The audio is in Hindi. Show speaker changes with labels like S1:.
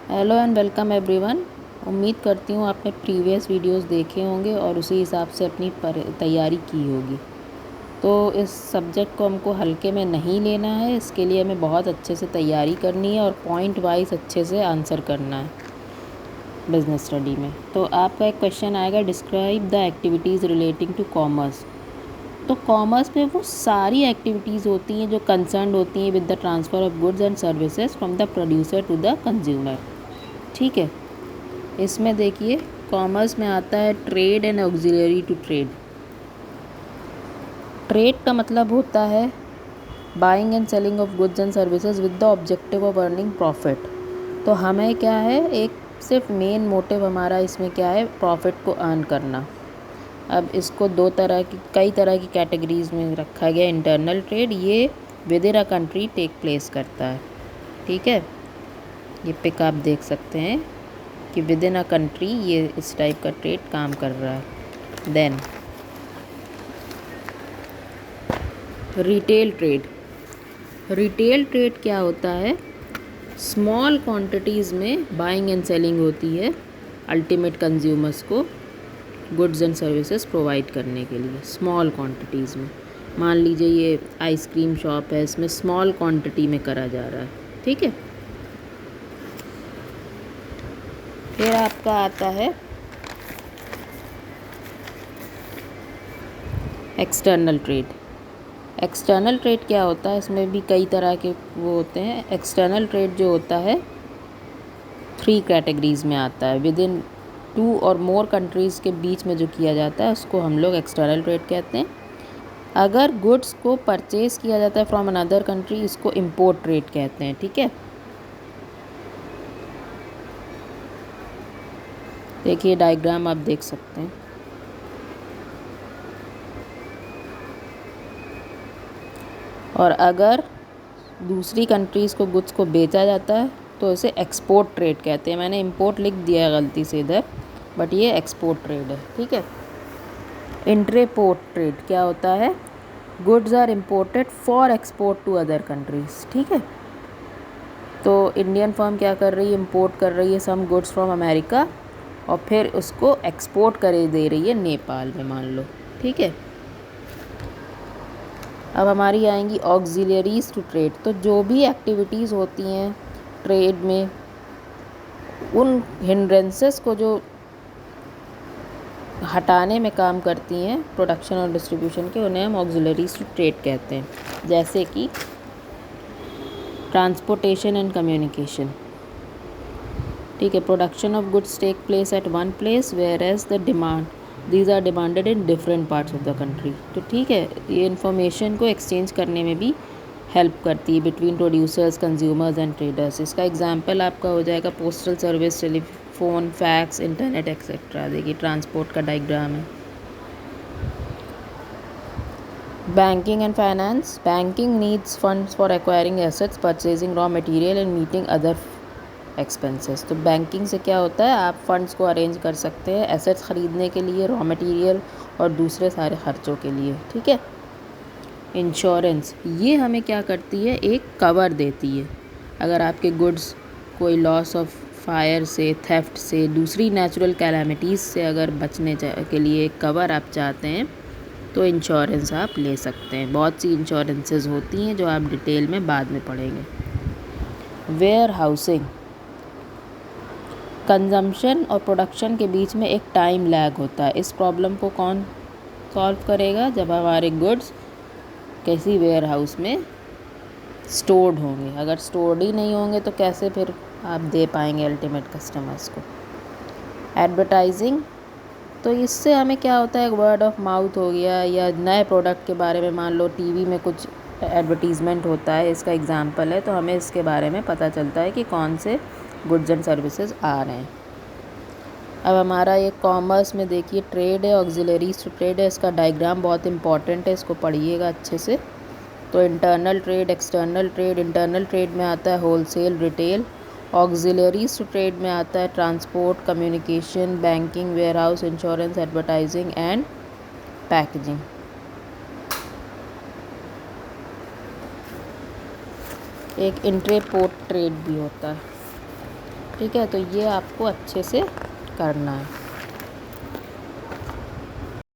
S1: Hello and welcome everyone. उम्मीद करती हूँ आपने प्रीवियस वीडियोस देखे होंगे और उसी हिसाब से अपनी तैयारी की होगी। तो इस सब्जेक्ट को हमको हल्के में नहीं लेना है, इसके लिए हमें बहुत अच्छे से तैयारी करनी है और पॉइंट वाइज अच्छे से आंसर करना है बिज़नेस स्टडी में। तो आपका एक क्वेश्चन आएगा, describe the activities relating to commerce. तो कॉमर्स में वो सारी एक्टिविटीज़ होती हैं जो कंसर्न होती हैं with the transfer of goods and services from the producer to the consumer. ठीक है, इसमें देखिए कॉमर्स में आता है trade and auxiliary to trade. Trade का मतलब होता है buying and selling of goods and services with the objective of earning profit. तो हमें क्या है, एक सिर्फ मेन मोटिव हमारा इसमें क्या है, प्रॉफिट को अर्न करना। अब इसको कई तरह की कैटेगरीज में रखा गया। इंटरनल ट्रेड, ये within a country take place करता है। ठीक है, ये पिक आप देख सकते हैं कि विद इन अ कंट्री ये इस टाइप का ट्रेड काम कर रहा है। Then retail trade. Retail trade क्या होता है, स्मॉल क्वांटिटीज़ में बाइंग एंड सेलिंग होती है अल्टीमेट कंज्यूमर्स को गुड्स एंड सर्विसेज प्रोवाइड करने के लिए। स्मॉल क्वांटिटीज़ में, मान लीजिए ये आइसक्रीम शॉप है, इसमें स्मॉल क्वांटिटी में करा जा रहा है। ठीक है, फिर आपका आता है एक्सटर्नल ट्रेड। एक्सटर्नल ट्रेड क्या होता है, इसमें भी कई तरह के वो होते हैं। एक्सटर्नल ट्रेड जो होता है 3 कैटेगरीज़ में आता है। विद इन 2 और मोर कंट्रीज़ के बीच में जो किया जाता है उसको हम लोग एक्सटर्नल ट्रेड कहते हैं। अगर गुड्स को परचेज़ किया जाता है फ्रॉम अनदर कंट्री, इसको इम्पोर्ट ट्रेड कहते हैं। ठीक है, देखिए डायग्राम आप देख सकते हैं। और अगर दूसरी कंट्रीज़ को गुड्स को बेचा जाता है तो इसे एक्सपोर्ट ट्रेड कहते हैं। मैंने इंपोर्ट लिख दिया है गलती से इधर, बट ये एक्सपोर्ट ट्रेड है। ठीक है, इंट्रेपोर्ट ट्रेड क्या होता है, goods are imported for export to other countries. ठीक है, तो इंडियन फर्म क्या कर रही है, इम्पोर्ट कर रही है सम गुड्स फ्रॉम अमेरिका और फिर उसको एक्सपोर्ट करे दे रही है नेपाल में, मान लो। ठीक है, अब हमारी आएंगी ऑक्सिलरीज टू ट्रेड। तो जो भी एक्टिविटीज़ होती हैं ट्रेड में, उन हिंड्रेंसेस को जो हटाने में काम करती हैं प्रोडक्शन और डिस्ट्रीब्यूशन के, उन्हें हम ऑक्सिलरीज टू ट्रेड कहते हैं। जैसे कि ट्रांसपोर्टेशन एंड कम्युनिकेशन। ठीक है, production of goods take place at one place whereas the demand these are demanded in different parts of the country. तो ठीक है, ये इन्फॉर्मेशन को एक्सचेंज करने में भी हेल्प करती है between producers, consumers and traders. इसका एग्जांपल आपका हो जाएगा postal service, telephone, fax, internet etcetera. देखिए ट्रांसपोर्ट का डायग्राम है। Banking and finance. Banking needs funds for acquiring assets, purchasing raw material and meeting other expenses. तो बैंकिंग से क्या होता है, आप फंड्स को अरेंज कर सकते हैं एसेट्स ख़रीदने के लिए, रॉ मटेरियल और दूसरे सारे खर्चों के लिए। ठीक है, इंश्योरेंस, ये हमें क्या करती है, एक कवर देती है। अगर आपके गुड्स कोई लॉस ऑफ फायर से, थेफ्ट से, दूसरी नेचुरल कैलामिटीज़ से अगर बचने के लिए एक कवर आप चाहते हैं तो इंश्योरेंस आप ले सकते हैं। बहुत सी इंश्योरेंसेस होती हैं जो आप डिटेल में बाद में पढ़ेंगे। वेयर हाउसिंग, कंजम्पशन और प्रोडक्शन के बीच में एक टाइम लैग होता है। इस प्रॉब्लम को कौन सॉल्व करेगा, जब हमारे गुड्स किसी वेयर हाउस में स्टोर्ड होंगे। अगर स्टोर्ड ही नहीं होंगे तो कैसे फिर आप दे पाएंगे अल्टीमेट कस्टमर्स को। एडवर्टाइजिंग, तो इससे हमें क्या होता है, वर्ड ऑफ माउथ हो गया, या नए प्रोडक्ट के बारे में मान लो टीवी में कुछ एडवर्टीज़मेंट होता है, इसका एग्जांपल है, तो हमें इसके बारे में पता चलता है कि कौन से गुड्स एंड सर्विसेज आ रहे हैं। अब हमारा ये कॉमर्स में देखिए ट्रेड है, ऑक्सिलरीज टू ट्रेड है। इसका डायग्राम बहुत इंपॉर्टेंट है, इसको पढ़िएगा अच्छे से। तो internal trade, external trade. Internal trade में आता है wholesale, retail. Auxiliaries to trade में आता है transport, communication, banking, warehouse, insurance, advertising and packaging. एक इंट्रेपोर्ट ट्रेड भी होता है। ठीक है, तो ये आपको अच्छे से करना है।